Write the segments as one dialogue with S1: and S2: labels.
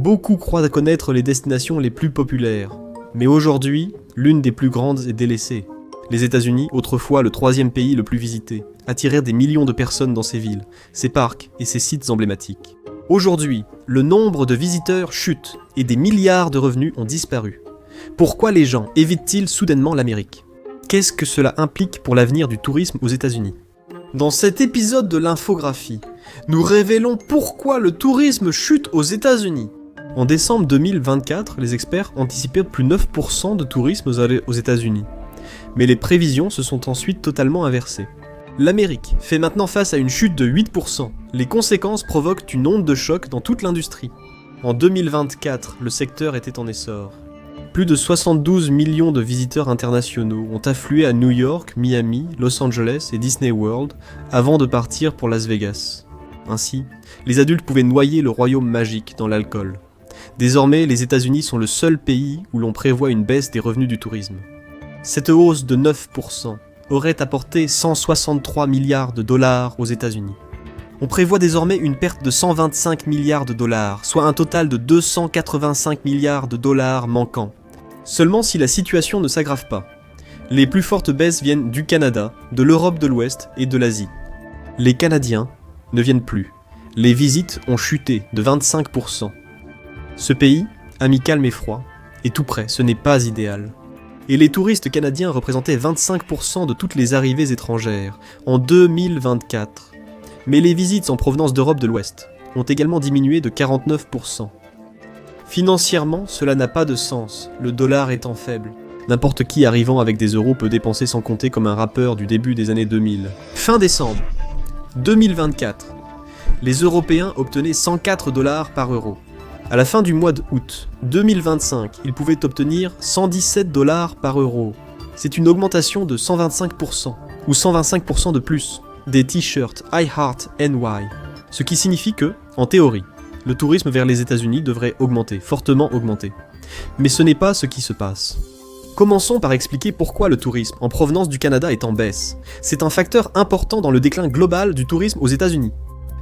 S1: Beaucoup croient connaître les destinations les plus populaires. Mais aujourd'hui, l'une des plus grandes est délaissée. Les États-Unis, autrefois le troisième pays le plus visité, attirèrent des millions de personnes dans ces villes, ces parcs et ces sites emblématiques. Aujourd'hui, le nombre de visiteurs chute et des milliards de revenus ont disparu. Pourquoi les gens évitent-ils soudainement l'Amérique ? Qu'est-ce que cela implique pour l'avenir du tourisme aux États-Unis ? Dans cet épisode de l'infographie, nous révélons pourquoi le tourisme chute aux États-Unis. En décembre 2024, les experts anticipaient plus 9% de tourisme aux États-Unis. Mais les prévisions se sont ensuite totalement inversées. L'Amérique fait maintenant face à une chute de 8%. Les conséquences provoquent une onde de choc dans toute l'industrie. En 2024, le secteur était en essor. Plus de 72 millions de visiteurs internationaux ont afflué à New York, Miami, Los Angeles et Disney World avant de partir pour Las Vegas. Ainsi, les adultes pouvaient noyer le royaume magique dans l'alcool. Désormais, les États-Unis sont le seul pays où l'on prévoit une baisse des revenus du tourisme. Cette hausse de 9% aurait apporté 163 milliards de dollars aux États-Unis. On prévoit désormais une perte de 125 milliards de dollars, soit un total de 285 milliards de dollars manquants. Seulement si la situation ne s'aggrave pas. Les plus fortes baisses viennent du Canada, de l'Europe de l'Ouest et de l'Asie. Les Canadiens ne viennent plus. Les visites ont chuté de 25%. Ce pays, amical mais froid, est tout près, ce n'est pas idéal. Et les touristes canadiens représentaient 25% de toutes les arrivées étrangères en 2024. Mais les visites en provenance d'Europe de l'Ouest ont également diminué de 49%. Financièrement, cela n'a pas de sens, le dollar étant faible. N'importe qui arrivant avec des euros peut dépenser sans compter comme un rappeur du début des années 2000. Fin décembre 2024, les Européens obtenaient 104 dollars par euro. À la fin du mois d'août 2025, ils pouvaient obtenir 117 dollars par euro. C'est une augmentation de 125%, ou 125% de plus, des t-shirts I Heart NY. Ce qui signifie que, en théorie, le tourisme vers les États-Unis devrait augmenter, fortement augmenter. Mais ce n'est pas ce qui se passe. Commençons par expliquer pourquoi le tourisme en provenance du Canada est en baisse. C'est un facteur important dans le déclin global du tourisme aux États-Unis.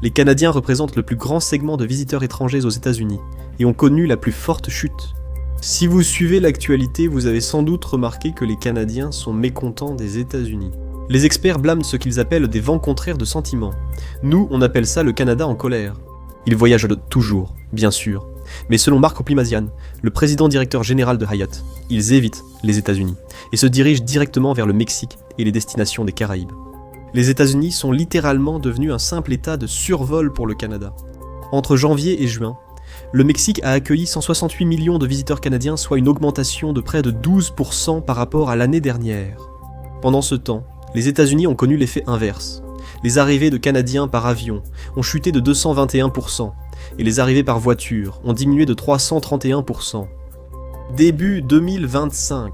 S1: Les Canadiens représentent le plus grand segment de visiteurs étrangers aux États-Unis et ont connu la plus forte chute. Si vous suivez l'actualité, vous avez sans doute remarqué que les Canadiens sont mécontents des États-Unis. Les experts blâment ce qu'ils appellent des vents contraires de sentiments. Nous, on appelle ça le Canada en colère. Ils voyagent toujours, bien sûr. Mais selon Marc Oplimasian, le président directeur général de Hyatt, ils évitent les États-Unis et se dirigent directement vers le Mexique et les destinations des Caraïbes. Les États-Unis sont littéralement devenus un simple état de survol pour le Canada. Entre janvier et juin, le Mexique a accueilli 168 millions de visiteurs canadiens, soit une augmentation de près de 12% par rapport à l'année dernière. Pendant ce temps, les États-Unis ont connu l'effet inverse. Les arrivées de Canadiens par avion ont chuté de 221%, et les arrivées par voiture ont diminué de 331%. Début 2025,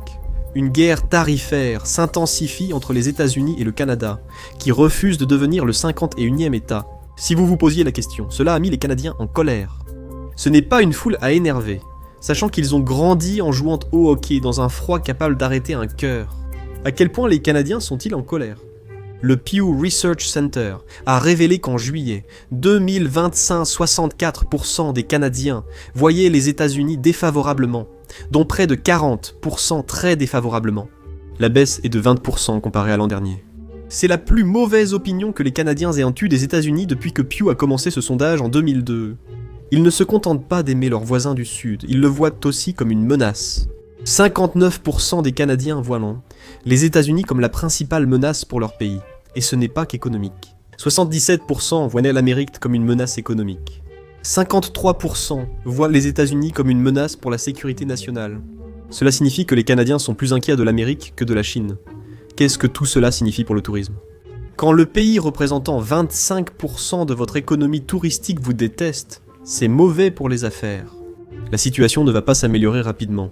S1: une guerre tarifaire s'intensifie entre les États-Unis et le Canada, qui refusent de devenir le 51e État. Si vous vous posiez la question, cela a mis les Canadiens en colère. Ce n'est pas une foule à énerver, sachant qu'ils ont grandi en jouant au hockey dans un froid capable d'arrêter un cœur. À quel point les Canadiens sont-ils en colère ? Le Pew Research Center a révélé qu'en juillet 2025, 64% des Canadiens voyaient les États-Unis défavorablement, dont près de 40% très défavorablement. La baisse est de 20% comparée à l'an dernier. C'est la plus mauvaise opinion que les Canadiens aient eue des États-Unis depuis que Pew a commencé ce sondage en 2002. Ils ne se contentent pas d'aimer leurs voisins du Sud, ils le voient aussi comme une menace. 59% des Canadiens voient les États-Unis comme la principale menace pour leur pays, et ce n'est pas qu'économique. 77% voient l'Amérique comme une menace économique. 53% voient les États-Unis comme une menace pour la sécurité nationale. Cela signifie que les Canadiens sont plus inquiets de l'Amérique que de la Chine. Qu'est-ce que tout cela signifie pour le tourisme ? Quand le pays représentant 25% de votre économie touristique vous déteste, c'est mauvais pour les affaires. La situation ne va pas s'améliorer rapidement.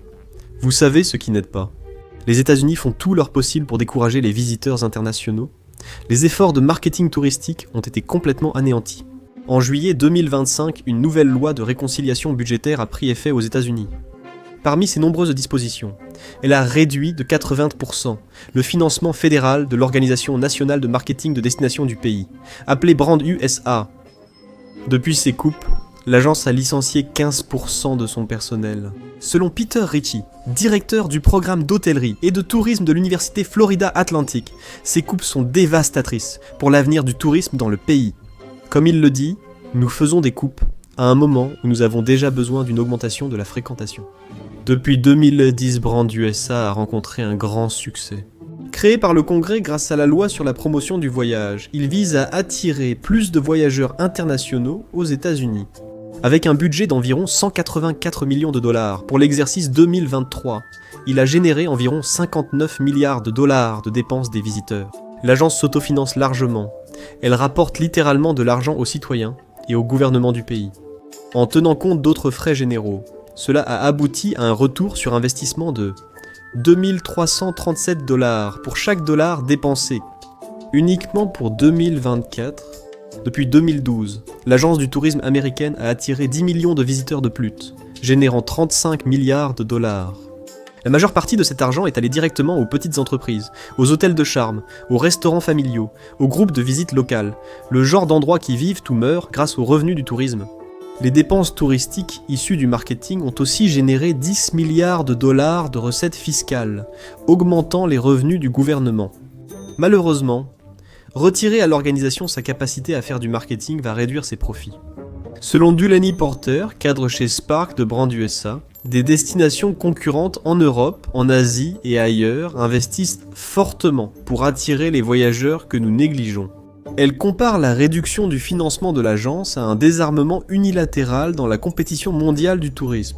S1: Vous savez ce qui n'aide pas. Les États-Unis font tout leur possible pour décourager les visiteurs internationaux. Les efforts de marketing touristique ont été complètement anéantis. En juillet 2025, une nouvelle loi de réconciliation budgétaire a pris effet aux États-Unis. Parmi ces nombreuses dispositions, elle a réduit de 80% le financement fédéral de l'Organisation nationale de marketing de destination du pays, appelée Brand USA. Depuis ces coupes, L'agence a licencié 15% de son personnel. Selon Peter Ritchie, directeur du programme d'hôtellerie et de tourisme de l'université Florida Atlantic, ces coupes sont dévastatrices pour l'avenir du tourisme dans le pays. Comme il le dit, nous faisons des coupes à un moment où nous avons déjà besoin d'une augmentation de la fréquentation. Depuis 2010, Brand USA a rencontré un grand succès. Créé par le Congrès grâce à la loi sur la promotion du voyage, il vise à attirer plus de voyageurs internationaux aux États-Unis. Avec un budget d'environ 184 millions de dollars pour l'exercice 2023, il a généré environ 59 milliards de dollars de dépenses des visiteurs. L'agence s'autofinance largement. Elle rapporte littéralement de l'argent aux citoyens et au gouvernement du pays. En tenant compte d'autres frais généraux, cela a abouti à un retour sur investissement de 2337 dollars pour chaque dollar dépensé. Uniquement pour 2024, depuis 2012, l'agence du tourisme américaine a attiré 10 millions de visiteurs de plus, générant 35 milliards de dollars. La majeure partie de cet argent est allée directement aux petites entreprises, aux hôtels de charme, aux restaurants familiaux, aux groupes de visites locales, le genre d'endroits qui vivent ou meurent grâce aux revenus du tourisme. Les dépenses touristiques issues du marketing ont aussi généré 10 milliards de dollars de recettes fiscales, augmentant les revenus du gouvernement. Malheureusement, retirer à l'organisation sa capacité à faire du marketing va réduire ses profits. Selon Delaney Porter, cadre chez Spark de Brand USA, des destinations concurrentes en Europe, en Asie et ailleurs investissent fortement pour attirer les voyageurs que nous négligeons. Elle compare la réduction du financement de l'agence à un désarmement unilatéral dans la compétition mondiale du tourisme.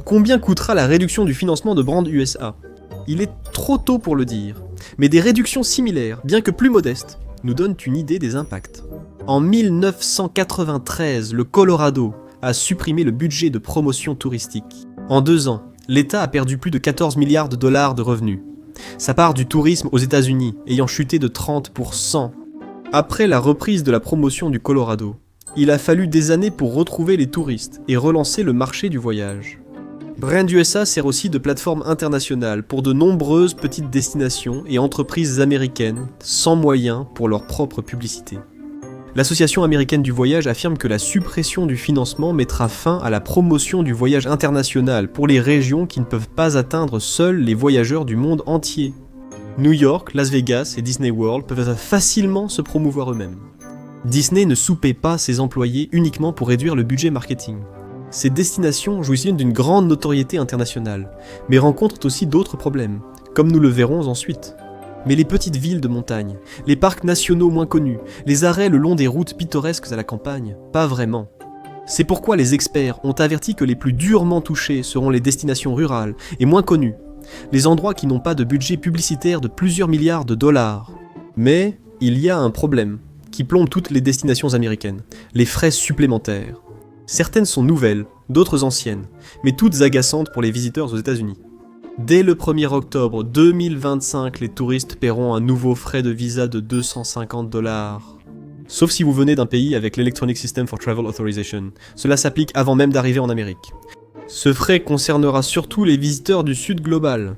S1: Combien coûtera la réduction du financement de Brand USA ? Il est trop tôt pour le dire, mais des réductions similaires, bien que plus modestes, nous donnent une idée des impacts. En 1993, le Colorado a supprimé le budget de promotion touristique. En 2 ans, l'État a perdu plus de 14 milliards de dollars de revenus. Sa part du tourisme aux États-Unis ayant chuté de 30%. Après la reprise de la promotion du Colorado, il a fallu des années pour retrouver les touristes et relancer le marché du voyage. Brand USA sert aussi de plateforme internationale pour de nombreuses petites destinations et entreprises américaines sans moyens pour leur propre publicité. L'Association américaine du voyage affirme que la suppression du financement mettra fin à la promotion du voyage international pour les régions qui ne peuvent pas atteindre seuls les voyageurs du monde entier. New York, Las Vegas et Disney World peuvent facilement se promouvoir eux-mêmes. Disney ne soupait pas ses employés uniquement pour réduire le budget marketing. Ces destinations jouissent d'une grande notoriété internationale, mais rencontrent aussi d'autres problèmes, comme nous le verrons ensuite. Mais les petites villes de montagne, les parcs nationaux moins connus, les arrêts le long des routes pittoresques à la campagne, pas vraiment. C'est pourquoi les experts ont averti que les plus durement touchés seront les destinations rurales et moins connues, les endroits qui n'ont pas de budget publicitaire de plusieurs milliards de dollars. Mais il y a un problème qui plombe toutes les destinations américaines, les frais supplémentaires. Certaines sont nouvelles, d'autres anciennes, mais toutes agaçantes pour les visiteurs aux États-Unis. Dès le 1er octobre 2025, les touristes paieront un nouveau frais de visa de 250 $. Sauf si vous venez d'un pays avec l'Electronic System for Travel Authorization. Cela s'applique avant même d'arriver en Amérique. Ce frais concernera surtout les visiteurs du Sud global.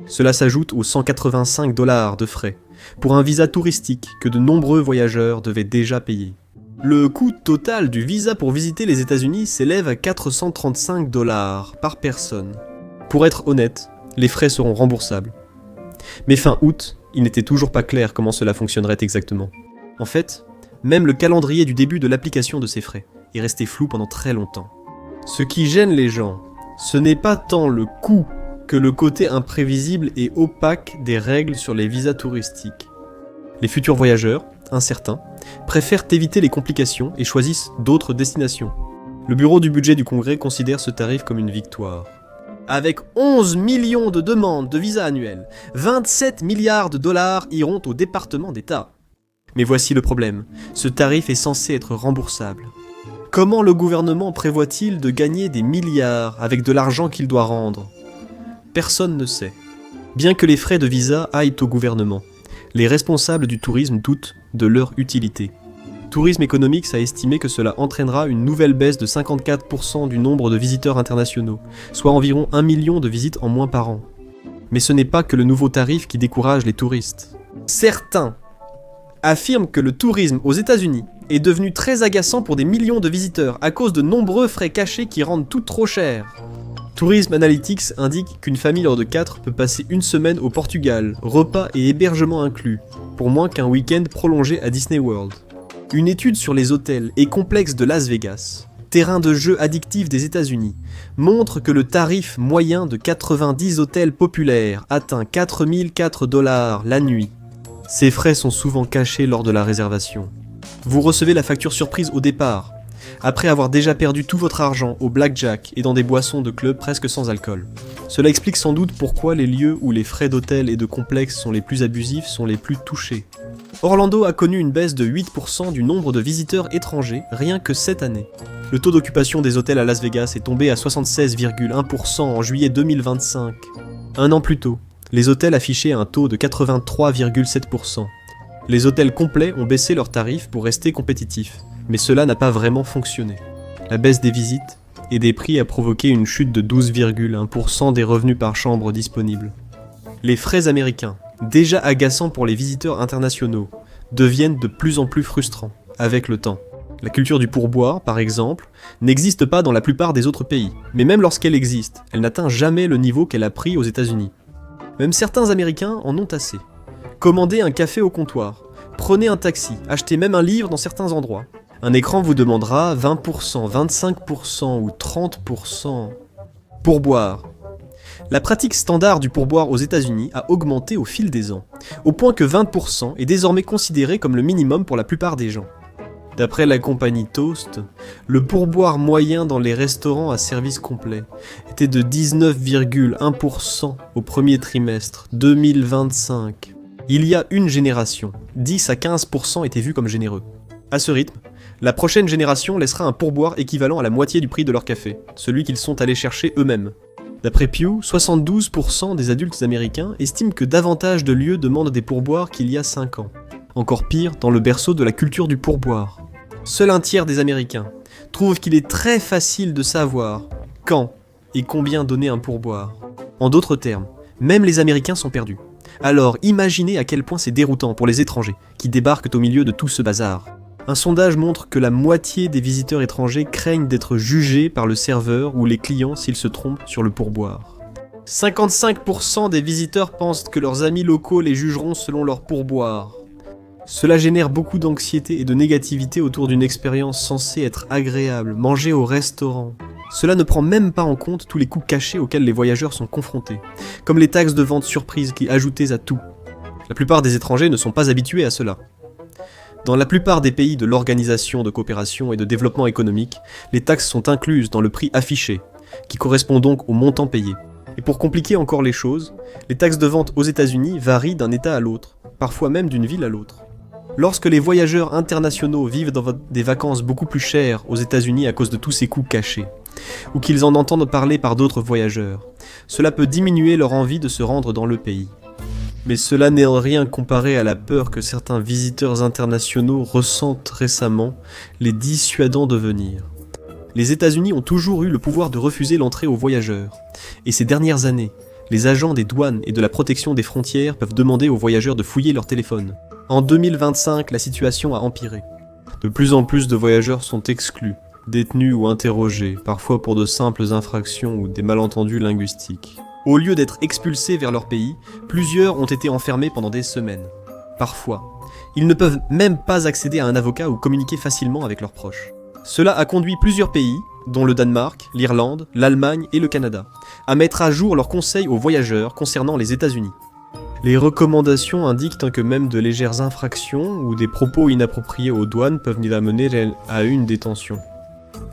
S1: Cela s'ajoute aux 185 $ de frais, pour un visa touristique que de nombreux voyageurs devaient déjà payer. Le coût total du visa pour visiter les États-Unis s'élève à 435 $ par personne. Pour être honnête, les frais seront remboursables. Mais fin août, il n'était toujours pas clair comment cela fonctionnerait exactement. En fait, même le calendrier du début de l'application de ces frais est resté flou pendant très longtemps. Ce qui gêne les gens, ce n'est pas tant le coût que le côté imprévisible et opaque des règles sur les visas touristiques. Les futurs voyageurs, incertains, préfèrent éviter les complications et choisissent d'autres destinations. Le bureau du budget du Congrès considère ce tarif comme une victoire. Avec 11 millions de demandes de visas annuels, 27 milliards de dollars iront au département d'État. Mais voici le problème, ce tarif est censé être remboursable. Comment le gouvernement prévoit-il de gagner des milliards avec de l'argent qu'il doit rendre ? Personne ne sait. Bien que les frais de visa aillent au gouvernement, les responsables du tourisme doutent de leur utilité. Tourism Economics a estimé que cela entraînera une nouvelle baisse de 54% du nombre de visiteurs internationaux, soit environ 1 million de visites en moins par an. Mais ce n'est pas que le nouveau tarif qui décourage les touristes. Certains affirment que le tourisme aux États-Unis est devenu très agaçant pour des millions de visiteurs à cause de nombreux frais cachés qui rendent tout trop cher. Tourism Analytics indique qu'une famille hors de 4 peut passer une semaine au Portugal, repas et hébergement inclus, pour moins qu'un week-end prolongé à Disney World. Une étude sur les hôtels et complexes de Las Vegas, terrain de jeu addictif des États-Unis, montre que le tarif moyen de 90 hôtels populaires atteint 4004 $ la nuit. Ces frais sont souvent cachés lors de la réservation. Vous recevez la facture surprise au départ, après avoir déjà perdu tout votre argent au blackjack et dans des boissons de club presque sans alcool. Cela explique sans doute pourquoi les lieux où les frais d'hôtel et de complexe sont les plus abusifs sont les plus touchés. Orlando a connu une baisse de 8% du nombre de visiteurs étrangers rien que cette année. Le taux d'occupation des hôtels à Las Vegas est tombé à 76,1% en juillet 2025. Un an plus tôt, les hôtels affichaient un taux de 83,7%. Les hôtels complets ont baissé leurs tarifs pour rester compétitifs, mais cela n'a pas vraiment fonctionné. La baisse des visites et des prix a provoqué une chute de 12,1% des revenus par chambre disponibles. Les frais américains, déjà agaçants pour les visiteurs internationaux, deviennent de plus en plus frustrants avec le temps. La culture du pourboire, par exemple, n'existe pas dans la plupart des autres pays, mais même lorsqu'elle existe, elle n'atteint jamais le niveau qu'elle a pris aux États-Unis. Même certains Américains en ont assez. Commandez un café au comptoir, prenez un taxi, achetez même un livre dans certains endroits. Un écran vous demandera 20%, 25% ou 30%. Pourboire. La pratique standard du pourboire aux États-Unis a augmenté au fil des ans, au point que 20% est désormais considéré comme le minimum pour la plupart des gens. D'après la compagnie Toast, le pourboire moyen dans les restaurants à service complet était de 19,1% au premier trimestre 2025. Il y a une génération, 10 à 15% étaient vus comme généreux. À ce rythme, la prochaine génération laissera un pourboire équivalent à la moitié du prix de leur café, celui qu'ils sont allés chercher eux-mêmes. D'après Pew, 72% des adultes américains estiment que davantage de lieux demandent des pourboires qu'il y a 5 ans. Encore pire, dans le berceau de la culture du pourboire. Seul un tiers des Américains trouvent qu'il est très facile de savoir quand et combien donner un pourboire. En d'autres termes, même les Américains sont perdus. Alors imaginez à quel point c'est déroutant pour les étrangers qui débarquent au milieu de tout ce bazar. Un sondage montre que la moitié des visiteurs étrangers craignent d'être jugés par le serveur ou les clients s'ils se trompent sur le pourboire. 55% des visiteurs pensent que leurs amis locaux les jugeront selon leur pourboire. Cela génère beaucoup d'anxiété et de négativité autour d'une expérience censée être agréable, manger au restaurant. Cela ne prend même pas en compte tous les coûts cachés auxquels les voyageurs sont confrontés, comme les taxes de vente surprise qui ajoutées à tout. La plupart des étrangers ne sont pas habitués à cela. Dans la plupart des pays de l'Organisation de coopération et de développement économique, les taxes sont incluses dans le prix affiché, qui correspond donc au montant payé. Et pour compliquer encore les choses, les taxes de vente aux États-Unis varient d'un État à l'autre, parfois même d'une ville à l'autre. Lorsque les voyageurs internationaux vivent dans des vacances beaucoup plus chères aux États-Unis à cause de tous ces coûts cachés, ou qu'ils en entendent parler par d'autres voyageurs, cela peut diminuer leur envie de se rendre dans le pays. Mais cela n'est en rien comparé à la peur que certains visiteurs internationaux ressentent récemment, les dissuadant de venir. Les États-Unis ont toujours eu le pouvoir de refuser l'entrée aux voyageurs, et ces dernières années, les agents des douanes et de la protection des frontières peuvent demander aux voyageurs de fouiller leur téléphone. En 2025, la situation a empiré. De plus en plus de voyageurs sont exclus, détenus ou interrogés, parfois pour de simples infractions ou des malentendus linguistiques. Au lieu d'être expulsés vers leur pays, plusieurs ont été enfermés pendant des semaines. Parfois, ils ne peuvent même pas accéder à un avocat ou communiquer facilement avec leurs proches. Cela a conduit plusieurs pays, dont le Danemark, l'Irlande, l'Allemagne et le Canada, à mettre à jour leurs conseils aux voyageurs concernant les États-Unis. Les recommandations indiquent que même de légères infractions ou des propos inappropriés aux douanes peuvent amener à une détention.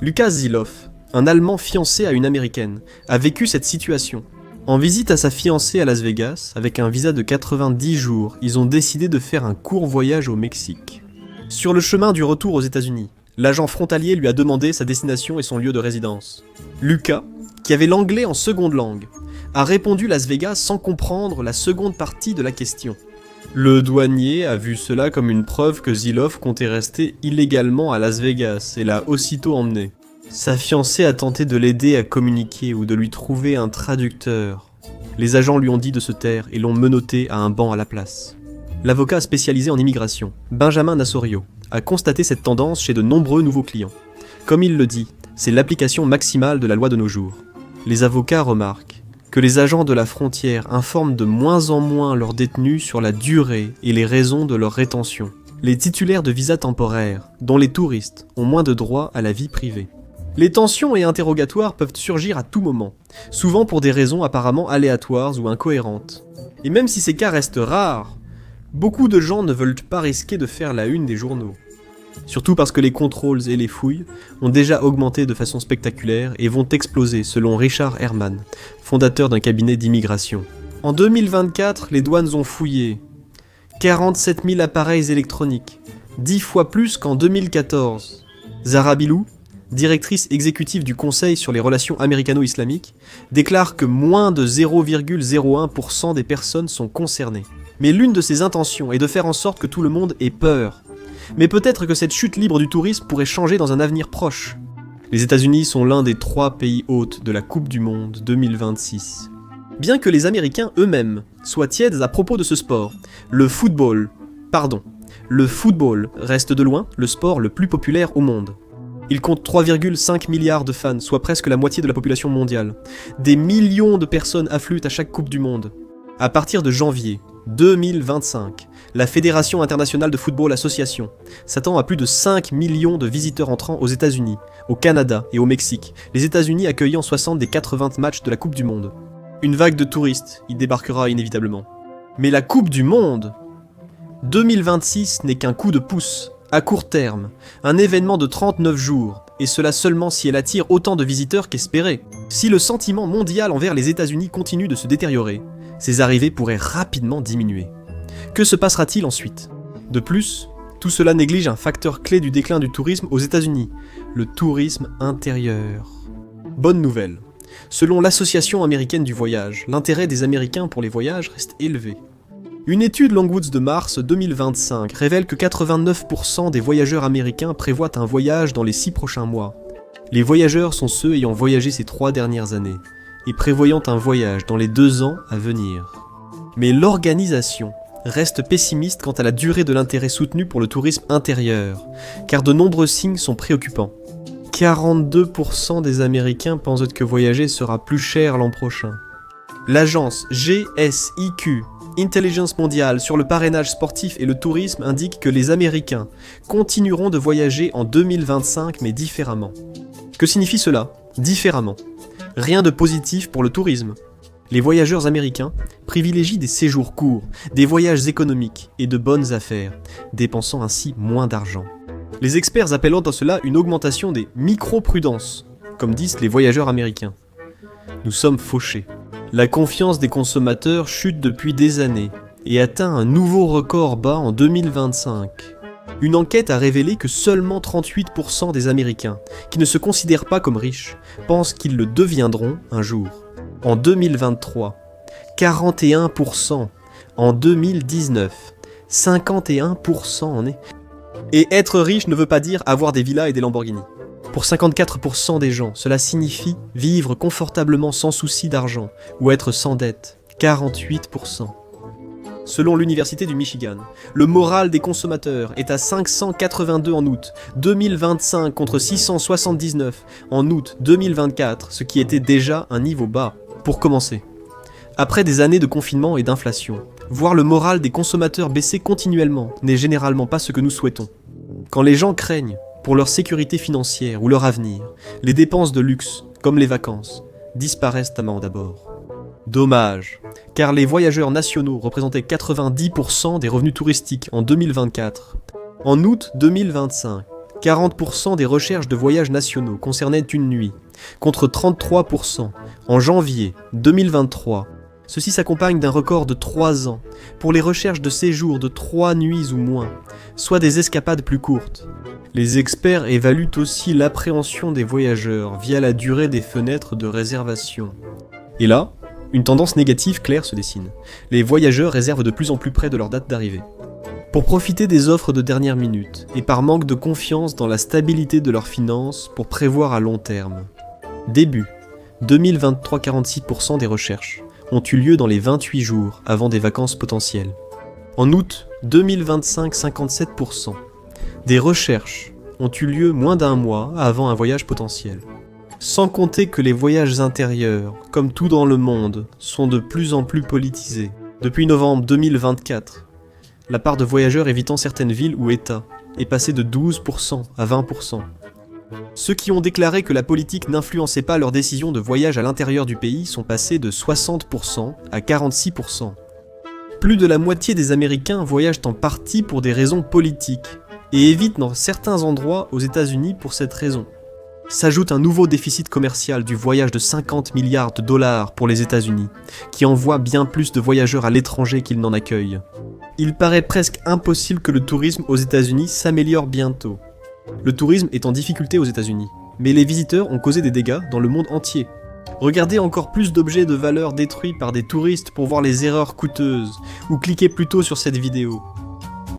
S1: Lukas Ziloff, un Allemand fiancé à une Américaine, a vécu cette situation. En visite à sa fiancée à Las Vegas, avec un visa de 90 jours, ils ont décidé de faire un court voyage au Mexique. Sur le chemin du retour aux États-Unis, l'agent frontalier lui a demandé sa destination et son lieu de résidence. Lucas, qui avait l'anglais en seconde langue, a répondu Las Vegas sans comprendre la seconde partie de la question. Le douanier a vu cela comme une preuve que Ziloff comptait rester illégalement à Las Vegas et l'a aussitôt emmené. Sa fiancée a tenté de l'aider à communiquer ou de lui trouver un traducteur. Les agents lui ont dit de se taire et l'ont menotté à un banc à la place. L'avocat spécialisé en immigration, Benjamin Nassorio, a constaté cette tendance chez de nombreux nouveaux clients. Comme il le dit, c'est l'application maximale de la loi de nos jours. Les avocats remarquent que les agents de la frontière informent de moins en moins leurs détenus sur la durée et les raisons de leur rétention. Les titulaires de visas temporaires, dont les touristes, ont moins de droits à la vie privée. Les tensions et interrogatoires peuvent surgir à tout moment, souvent pour des raisons apparemment aléatoires ou incohérentes. Et même si ces cas restent rares, beaucoup de gens ne veulent pas risquer de faire la une des journaux. Surtout parce que les contrôles et les fouilles ont déjà augmenté de façon spectaculaire et vont exploser selon Richard Herman, fondateur d'un cabinet d'immigration. En 2024, les douanes ont fouillé 47 000 appareils électroniques, 10 fois plus qu'en 2014. Zara Bilou, directrice exécutive du Conseil sur les relations américano-islamiques, déclare que moins de 0,01% des personnes sont concernées. Mais l'une de ses intentions est de faire en sorte que tout le monde ait peur. Mais peut-être que cette chute libre du tourisme pourrait changer dans un avenir proche. Les États-Unis sont l'un des 3 pays hôtes de la Coupe du Monde 2026. Bien que les Américains eux-mêmes soient tièdes à propos de ce sport, le football reste de loin le sport le plus populaire au monde. Il compte 3,5 milliards de fans, soit presque la moitié de la population mondiale. Des millions de personnes affluent à chaque Coupe du Monde. À partir de janvier 2025, la Fédération internationale de football Association s'attend à plus de 5 millions de visiteurs entrants aux États-Unis, au Canada et au Mexique, les États-Unis accueillant 60 des 80 matchs de la Coupe du Monde. Une vague de touristes y débarquera inévitablement. Mais la Coupe du Monde 2026 n'est qu'un coup de pouce, à court terme, un événement de 39 jours, et cela seulement si elle attire autant de visiteurs qu'espéré. Si le sentiment mondial envers les États-Unis continue de se détériorer, ces arrivées pourraient rapidement diminuer. Que se passera-t-il ensuite ? De plus, tout cela néglige un facteur clé du déclin du tourisme aux États-Unis, le tourisme intérieur. Bonne nouvelle. Selon l'Association américaine du voyage, l'intérêt des Américains pour les voyages reste élevé. Une étude Longwoods de mars 2025 révèle que 89% des voyageurs américains prévoient un voyage dans les 6 prochains mois. Les voyageurs sont ceux ayant voyagé ces 3 dernières années, et prévoyant un voyage dans les 2 ans à venir. Mais l'organisation reste pessimiste quant à la durée de l'intérêt soutenu pour le tourisme intérieur, car de nombreux signes sont préoccupants. 42% des Américains pensent que voyager sera plus cher l'an prochain. L'agence GSIQ, Intelligence mondiale sur le parrainage sportif et le tourisme, indique que les Américains continueront de voyager en 2025 mais différemment. Que signifie cela ? Différemment. Rien de positif pour le tourisme. Les voyageurs américains privilégient des séjours courts, des voyages économiques et de bonnes affaires, dépensant ainsi moins d'argent. Les experts appellent à cela une augmentation des micro-prudences, comme disent les voyageurs américains. Nous sommes fauchés. La confiance des consommateurs chute depuis des années et atteint un nouveau record bas en 2025. Une enquête a révélé que seulement 38% des Américains, qui ne se considèrent pas comme riches, pensent qu'ils le deviendront un jour. En 2023, 41%. En 2019, 51% en est. Et être riche ne veut pas dire avoir des villas et des Lamborghini. Pour 54% des gens, cela signifie vivre confortablement sans souci d'argent ou être sans dette. 48%. Selon l'Université du Michigan, le moral des consommateurs est à 582 en août 2025 contre 679 en août 2024, ce qui était déjà un niveau bas. Pour commencer, après des années de confinement et d'inflation, voir le moral des consommateurs baisser continuellement n'est généralement pas ce que nous souhaitons. Quand les gens craignent pour leur sécurité financière ou leur avenir, les dépenses de luxe, comme les vacances, disparaissent d'abord. Dommage, car les voyageurs nationaux représentaient 90% des revenus touristiques en 2024. En août 2025, 40% des recherches de voyages nationaux concernaient une nuit, contre 33% en janvier 2023. Ceci s'accompagne d'un record de 3 ans pour les recherches de séjours de 3 nuits ou moins, soit des escapades plus courtes. Les experts évaluent aussi l'appréhension des voyageurs via la durée des fenêtres de réservation. Et là, une tendance négative claire se dessine. Les voyageurs réservent de plus en plus près de leur date d'arrivée. Pour profiter des offres de dernière minute, et par manque de confiance dans la stabilité de leurs finances pour prévoir à long terme. Début 2023, 46% des recherches ont eu lieu dans les 28 jours avant des vacances potentielles. En août 2025, 57%. Des recherches ont eu lieu moins d'un mois avant un voyage potentiel. Sans compter que les voyages intérieurs, comme tout dans le monde, sont de plus en plus politisés. Depuis novembre 2024, la part de voyageurs évitant certaines villes ou États est passée de 12% à 20%. Ceux qui ont déclaré que la politique n'influençait pas leurs décisions de voyage à l'intérieur du pays sont passés de 60% à 46%. Plus de la moitié des Américains voyagent en partie pour des raisons politiques, et évitent dans certains endroits aux États-Unis pour cette raison. S'ajoute un nouveau déficit commercial du voyage de 50 milliards de dollars pour les États-Unis, qui envoie bien plus de voyageurs à l'étranger qu'ils n'en accueillent. Il paraît presque impossible que le tourisme aux États-Unis s'améliore bientôt. Le tourisme est en difficulté aux États-Unis, mais les visiteurs ont causé des dégâts dans le monde entier. Regardez encore plus d'objets de valeur détruits par des touristes pour voir les erreurs coûteuses, ou cliquez plutôt sur cette vidéo.